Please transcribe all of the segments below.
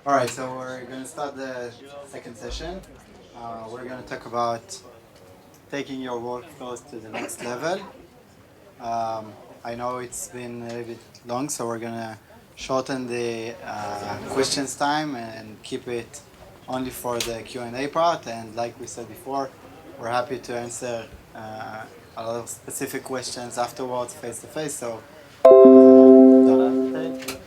All right, so we're going to start the second session. We're going to talk about taking your workflows to the next level. I know it's been a little bit long, so we're going to shorten the questions time and keep it only for the Q&A part. And like we said before, we're happy to answer a lot of specific questions afterwards, face to face. So don't hesitate.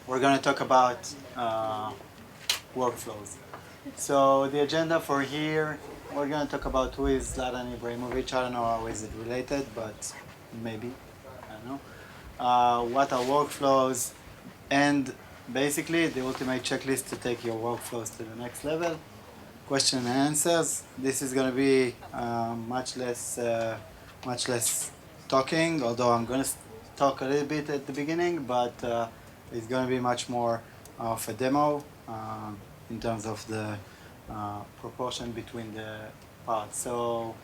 We're going to talk about workflows. So the agenda for here, we're going to talk about who is Zlatan Ibrahimovic. I don't know how is it related, but maybe, I don't know. What are workflows? And basically the ultimate checklist to take your workflows to the next level. Question and answers. This is going to be much less talking, although I'm going to talk a little bit at the beginning, but it's going to be much more of a demo in terms of the proportion between the parts. So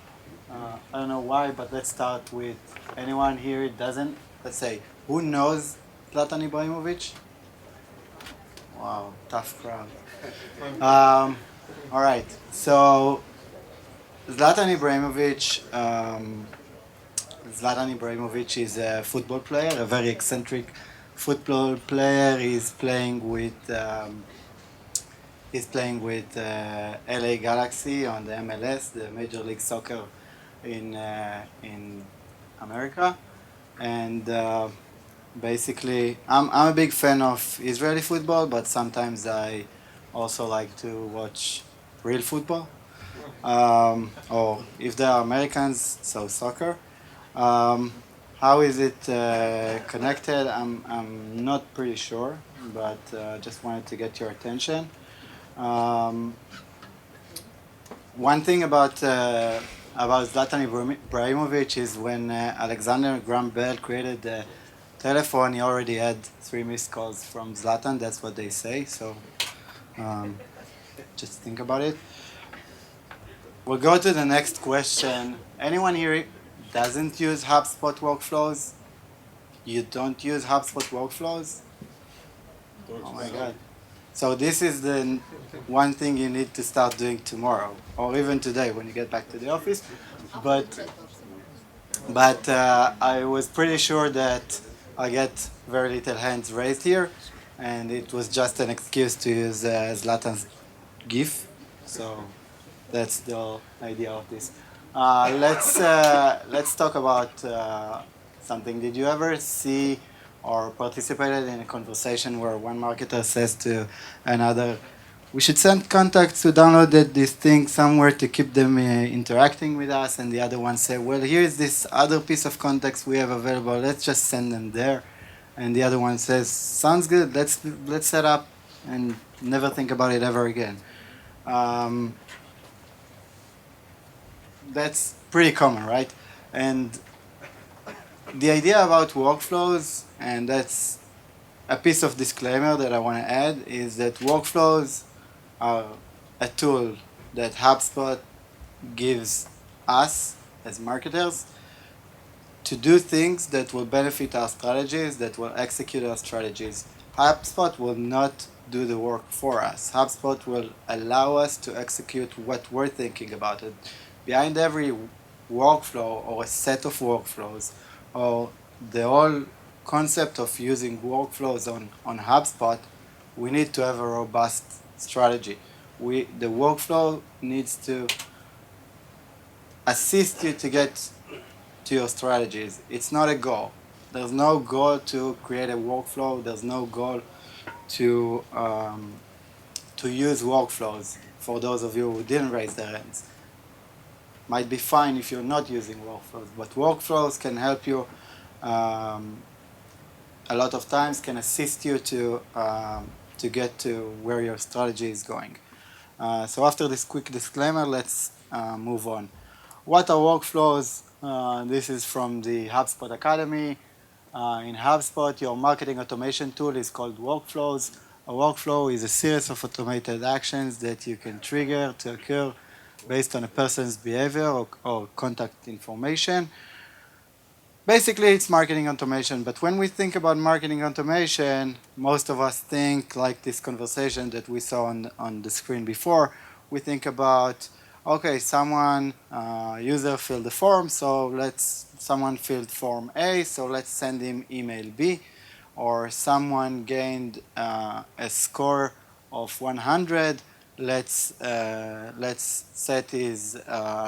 I don't know why, but let's start with anyone here doesn't, let's say, who knows Zlatan Ibrahimovic? Wow, tough crowd. All right, so Zlatan Ibrahimovic is a football player, a very eccentric football player. He's playing with LA Galaxy on the MLS, the Major League Soccer in America, and basically, I'm a big fan of Israeli football, but sometimes I also like to watch real football, or if they are Americans, so soccer. How is it connected? I'm not pretty sure, but just wanted to get your attention. One thing about Zlatan Ibrahimovic is when Alexander Graham Bell created the telephone, he already had 3 missed calls from Zlatan. That's what they say. So just think about it. We'll go to the next question. Anyone here doesn't use HubSpot workflows? You don't use HubSpot workflows? Oh my God. So this is the one thing you need to start doing tomorrow, or even today when you get back to the office. But I was pretty sure that I get very little hands raised here, and it was just an excuse to use Zlatan's GIF. So that's the whole idea of this. Let's talk about something. Did you ever see or participated in a conversation where one marketer says to another, we should send contacts who downloaded this thing somewhere to keep them interacting with us, and the other one say, well, here's this other piece of context we have available, let's just send them there. And the other one says, sounds good, let's set up and never think about it ever again. That's pretty common, right? And the idea about workflows, and that's a piece of disclaimer that I want to add, is that workflows are a tool that HubSpot gives us as marketers to do things that will benefit our strategies, that will execute our strategies. HubSpot will not do the work for us. HubSpot will allow us to execute what we're thinking about it. Behind every workflow or a set of workflows, or the whole concept of using workflows on HubSpot, we need to have a robust strategy. The workflow needs to assist you to get to your strategies. It's not a goal. There's no goal to create a workflow. There's no goal to use workflows. For those of you who didn't raise their hands, might be fine if you're not using workflows, but workflows can help you a lot of times, can assist you to get to where your strategy is going. So after this quick disclaimer, let's move on. What are workflows? This is from the HubSpot Academy. In HubSpot, your marketing automation tool is called workflows. A workflow is a series of automated actions that you can trigger to occur based on a person's behavior or contact information. basically it's marketing automation. But when we think about marketing automation, most of us think like this conversation that we saw on the screen before. We think about, okay, someone user filled the form, so someone filled form A, so let's send him email B, or someone gained a score of 100. Let's set his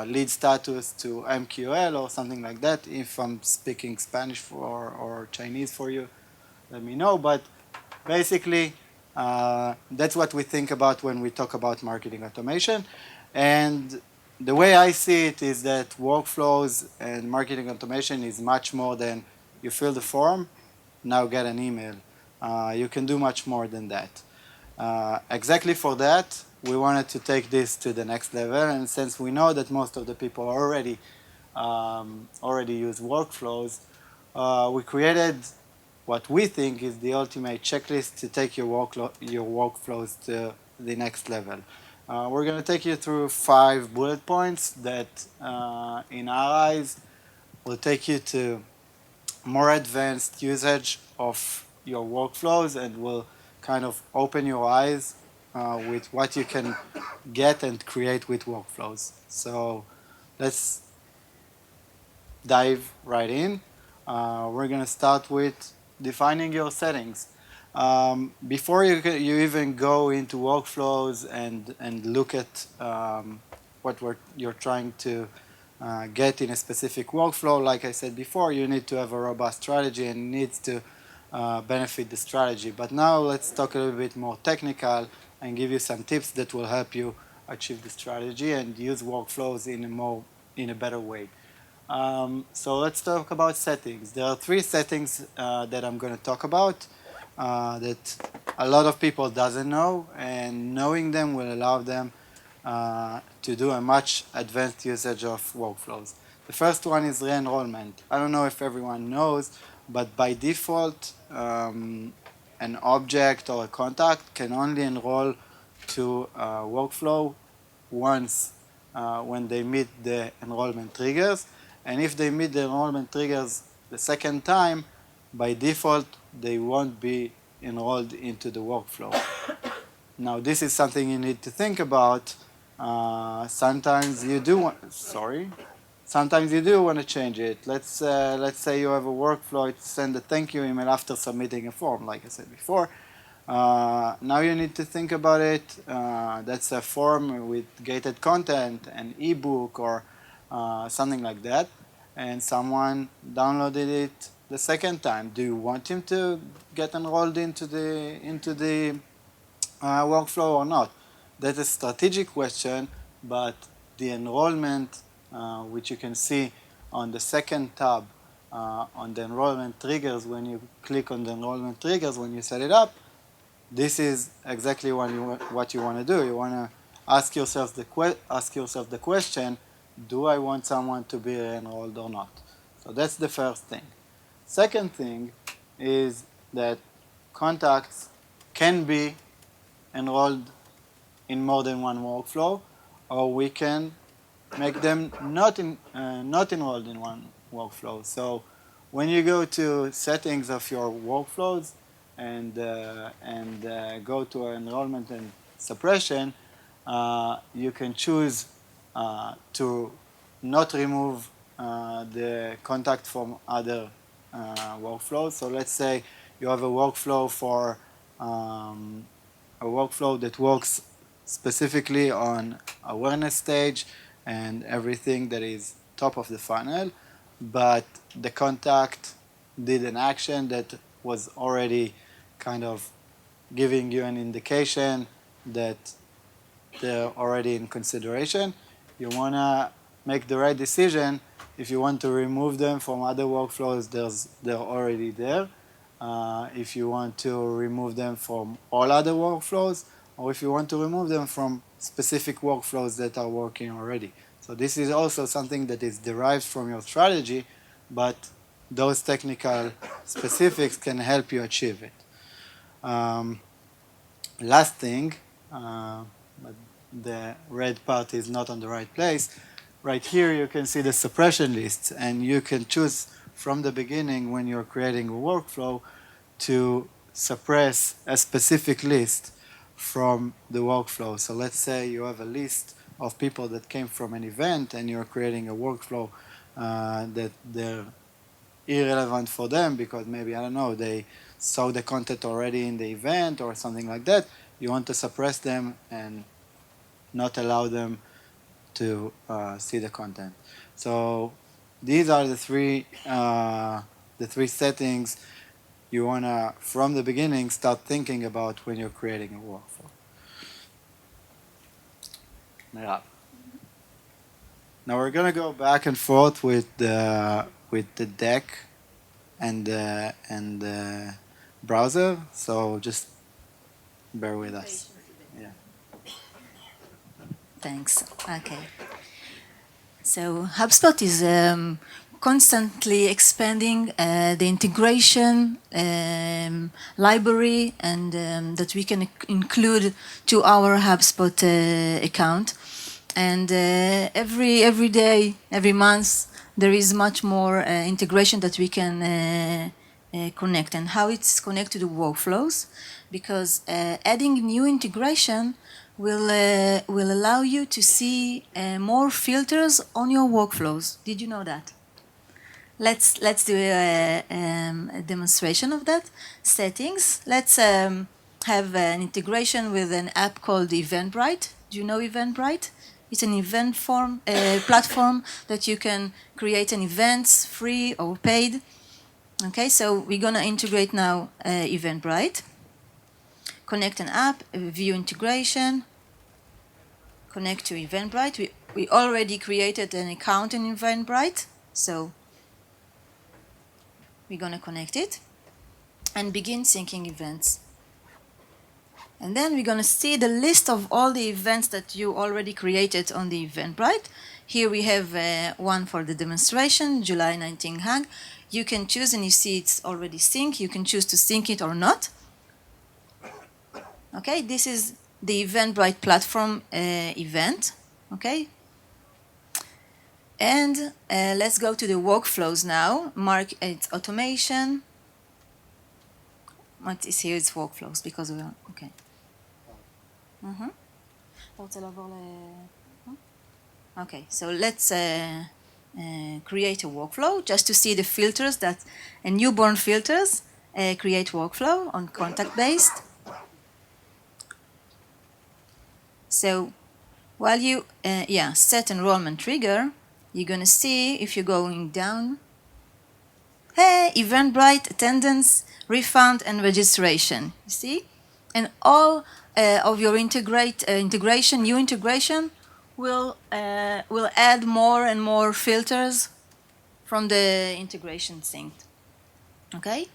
lead status to MQL or something like that. If I'm speaking Spanish or Chinese for you, let me know. But basically, that's what we think about when we talk about marketing automation. And the way I see it is that workflows and marketing automation is much more than you fill the form, now get an email. You can do much more than that. Exactly for that, we wanted to take this to the next level, and since we know that most of the people already use workflows, we created what we think is the ultimate checklist to take your workflows to the next level. We're going to take you through 5 bullet points that, in our eyes, will take you to more advanced usage of your workflows and will kind of open your eyes with what you can get and create with workflows. So let's dive right in. We're going to start with defining your settings. Before you even go into workflows and look at what you're trying to get in a specific workflow, like I said before, you need to have a robust strategy and needs to benefit the strategy. But now let's talk a little bit more technical and give you some tips that will help you achieve the strategy and use workflows in a better way. So let's talk about settings. There are 3 settings that I'm going to talk about that a lot of people doesn't know, and knowing them will allow them to do a much advanced usage of workflows. The first one is re-enrollment. I don't know if everyone knows, but by default, an object or a contact can only enroll to a workflow once when they meet the enrollment triggers. And if they meet the enrollment triggers the second time, by default, they won't be enrolled into the workflow. Now, this is something you need to think about. Sometimes you do want to change it. Let's say you have a workflow to send a thank you email after submitting a form, like I said before. Now you need to think about it. That's a form with gated content, an ebook, or something like that, and someone downloaded it the second time. Do you want him to get enrolled into the workflow or not? That's a strategic question, but the enrollment, which you can see on the second tab on the enrollment triggers, when you click on the enrollment triggers, when you set it up, this is exactly what you want to do. You want to ask yourself the question, do I want someone to be enrolled or not? So that's the first thing. Second thing is that contacts can be enrolled in more than one workflow, or we can make them not enrolled in one workflow. So when you go to settings of your workflows and go to enrollment and suppression, you can choose to not remove the contact from other workflows. So let's say you have a workflow for a workflow that works specifically on awareness stage and everything that is top of the funnel, but the contact did an action that was already kind of giving you an indication that they're already in consideration. You want to make the right decision. If you want to remove them from other workflows, they're already there. If you want to remove them from all other workflows, or if you want to remove them from specific workflows that are working already. So this is also something that is derived from your strategy, but those technical specifics can help you achieve it. Last thing, but the red part is not on the right place. Right here you can see the suppression lists, and you can choose from the beginning when you're creating a workflow to suppress a specific list from the workflow. So let's say you have a list of people that came from an event and you're creating a workflow that they're irrelevant for them because maybe, I don't know, they saw the content already in the event or something like that. You want to suppress them and not allow them to see the content. So these are the three settings you wanna, from the beginning, start thinking about when you're creating a workflow. Yeah. Now we're gonna go back and forth with the deck and the browser. So just bear with us. Yeah. Thanks. Okay. So HubSpot is constantly expanding the integration library and that we can include to our HubSpot account. And every day, every month, there is much more integration that we can connect. And how it's connected to workflows, because adding new integration will allow you to see more filters on your workflows. Did you know that? Let's do a demonstration of that. Settings. Let's have an integration with an app called Eventbrite. Do you know Eventbrite? It's an event form platform that you can create an events free or paid. Okay, so we're gonna integrate now Eventbrite. Connect an app, view integration, connect to Eventbrite. We already created an account in Eventbrite, so we're going to connect it and begin syncing events. And then we're going to see the list of all the events that you already created on the Eventbrite. Here we have one for the demonstration, July 19 Hug. You can choose, and you see it's already synced. You can choose to sync it or not. Okay, this is the Eventbrite platform event. Okay, and let's go to the workflows now. Mark it's automation. What is here? It's workflows because we are okay. Okay, so let's create a workflow just to see the filters that a newborn filters create workflow on contact based. So while you set enrollment trigger, you're gonna see if you're going down, hey, Eventbrite, attendance, refund, and registration. You see, and all of your integration, new integration, will add more and more filters from the integration synced. Okay.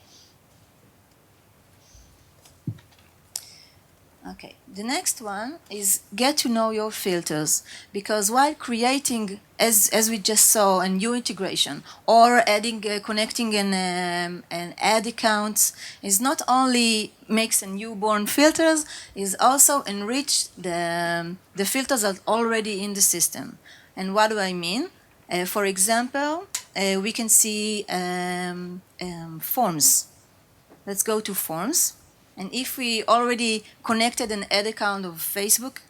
Okay, the next one is get to know your filters, because while creating, as we just saw, a new integration or adding, connecting and add accounts is not only makes a newborn filters, is also enrich the filters that are already in the system. And what do I mean? For example, we can see forms. Let's go to forms. And if we already connected an ad account of Facebook,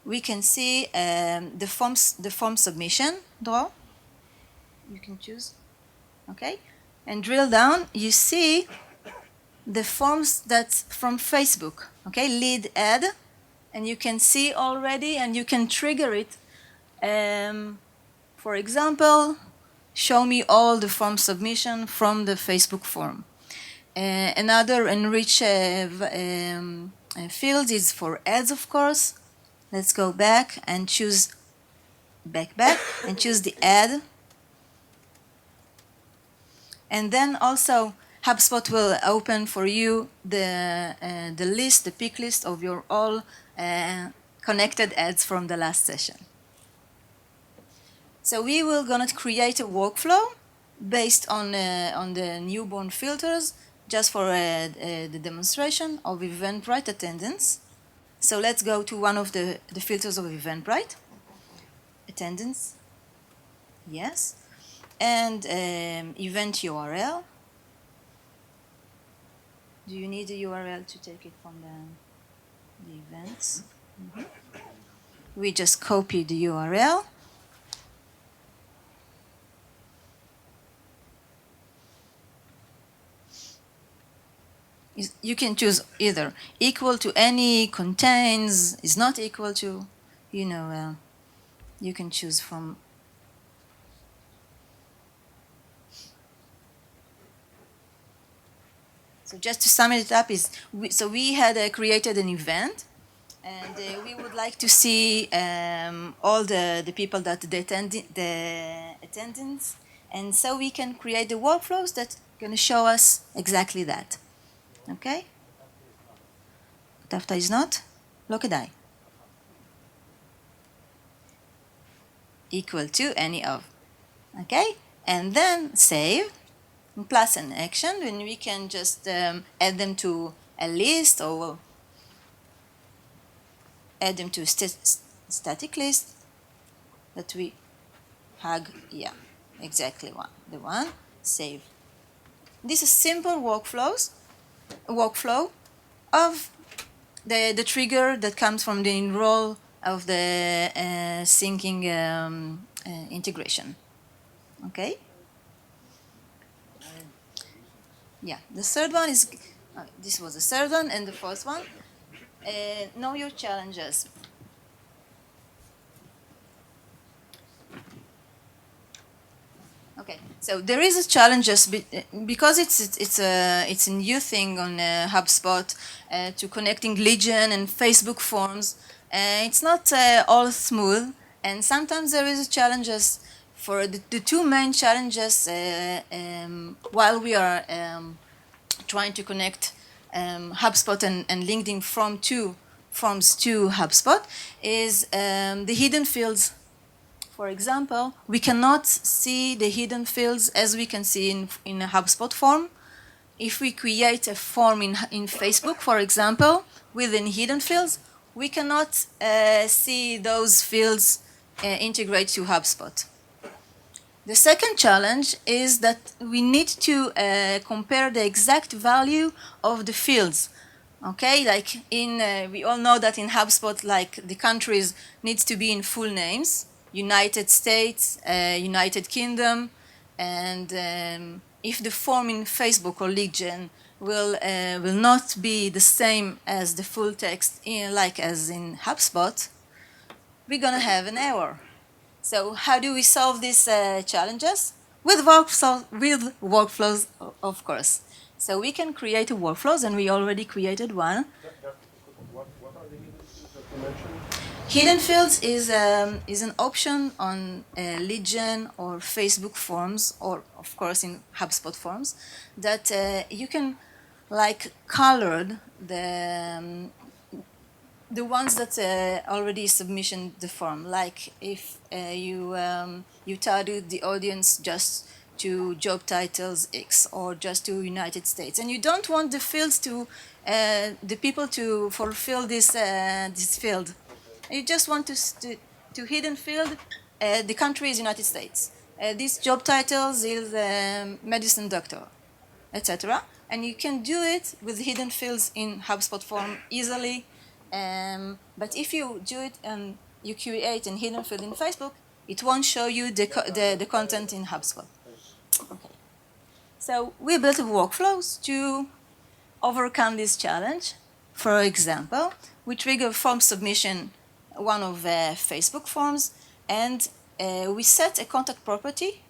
we can see the form submission draw. You can choose, okay? And drill down, you see the forms that's from Facebook, okay? Lead ad, and you can see already, and you can trigger it. For example, show me all the form submission from the Facebook form. Another enrich field is for ads, of course. Let's go back and choose back and choose the ad. And then also HubSpot will open for you the list, the pick list of your all connected ads from the last session. So we will gonna create a workflow based on the newborn filters, just for the demonstration of Eventbrite attendance. So let's go to one of the filters of Eventbrite. Attendance. Yes. and event URL. Do you need a URL to take it from the events? We just copy the URL. You can choose either equal to any, contains, is not equal to, you can choose from. So just to sum it up is, we had created an event, and we would like to see all the people that the attendants, and so we can create the workflows that are going to show us exactly that. Okay? Tafta is not? Lokadai. Equal to any of. Okay? And then save, plus an action, and we can just add them to a list or add them to a static list that we hug. Yeah, exactly the one. Save. This is simple workflow of the trigger that comes from the enroll of the syncing integration. Okay? Yeah, the third one is, this was the third one, and the fourth one, know your challenges. Okay, so there is a challenges because it's a new thing on HubSpot to connecting Legion and Facebook forms. It's not all smooth, and sometimes there is challenges. For the two main challenges while we are trying to connect HubSpot and LinkedIn from two forms to HubSpot is the hidden fields. For example, we cannot see the hidden fields as we can see in a HubSpot form. If we create a form in Facebook, for example, within hidden fields, we cannot see those fields integrate to HubSpot. The second challenge is that we need to compare the exact value of the fields. Okay, like we all know that in HubSpot, like the countries needs to be in full names. United States, United Kingdom, and if the form in Facebook or Legion will not be the same as the full text like as in HubSpot, we're gonna have an error. So how do we solve these challenges? With workflows, of course. So we can create workflows, and we already created one. What are the hidden fields that you mentioned? Hidden fields is an option on Legion or Facebook forms, or of course in HubSpot forms, that you can like colored the ones that already submission the form. Like if you target the audience just to job titles X or just to United States, and you don't want the fields to the people to fulfill this field. You just want to hidden field. The country is United States. These job titles is medicine doctor, etc. And you can do it with hidden fields in HubSpot form easily. But if you do it and you create a hidden field in Facebook, it won't show you the content in HubSpot. Okay. So we built workflows to overcome this challenge. For example, we trigger form submission, one of Facebook forms, and we set a contact property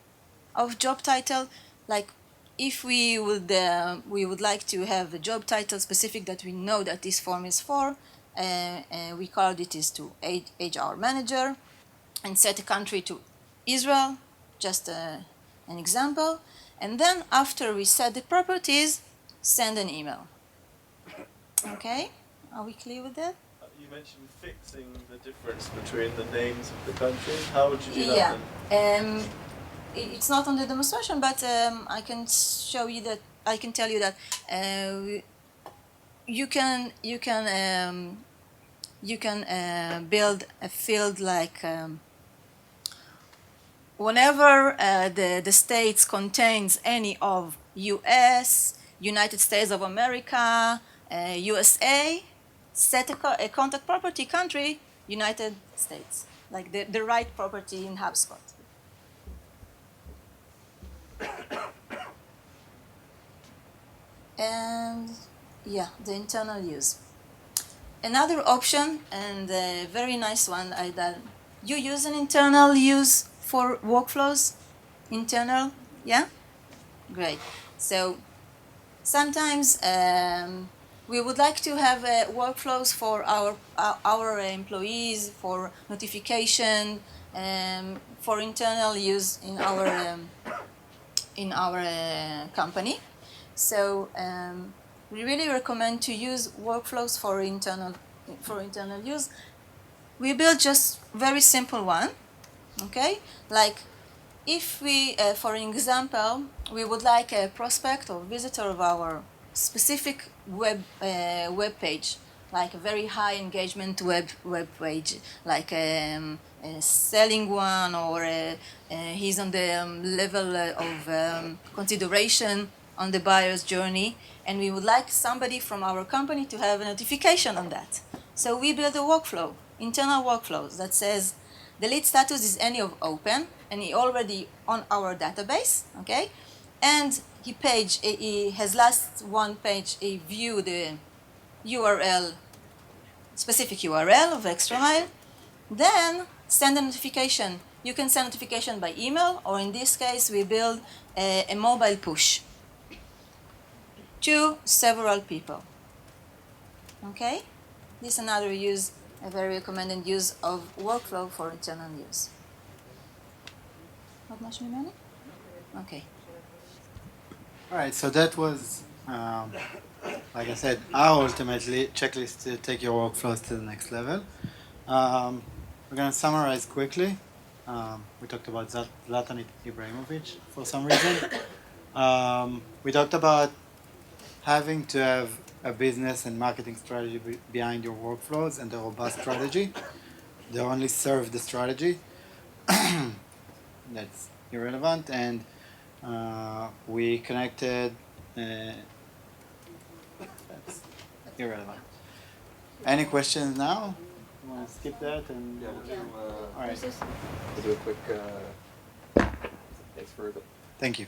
of job title. Like if we would like to have a job title specific that we know that this form is for, we called it is to HR manager, and set a country to Israel, just an example. And then after we set the properties, send an email. Okay, are we clear with that? You mentioned fixing the difference between the names of the countries. How would you do that? Yeah, it's not on the demonstration, but I can show you that. I can tell you that you can build a field like whenever the states contains any of US, United States of America, USA, set a contact property country, United States, like the right property in HubSpot. And yeah, the internal use. Another option, and a very nice one, that you use an internal use for workflows? Internal, yeah? Great. So sometimes we would like to have workflows for our employees, for notification, for internal use in our company. So we really recommend to use workflows for internal use. We build just very simple one, okay? Like if we, for example, we would like a prospect or visitor of our specific web page, like a very high engagement web page, like a selling one, or he's on the level of consideration on the buyer's journey, and we would like somebody from our company to have a notification on that. So we build a workflow, internal workflows, that says the lead status is any of open, and he already on our database, okay? And he has last one page, he view the URL, specific URL of extra mile, then send a notification. You can send notification by email, or in this case, we build a mobile push to several people, okay? This is another use, a very recommended use of workflow for internal use. Not much ממני? Okay. All right, so that was, like I said, our ultimately checklist to take your workflows to the next level. We're going to summarize quickly. We talked about Zlatan Ibrahimovic for some reason. We talked about having to have a business and marketing strategy behind your workflows, and a robust strategy. They only serve the strategy. That's irrelevant. And we connected. That's irrelevant. Any questions now? You want to skip that? And Yeah, we'll do, all right. we'll do a quick thanks for Thank you.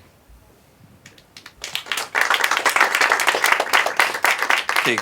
Okay.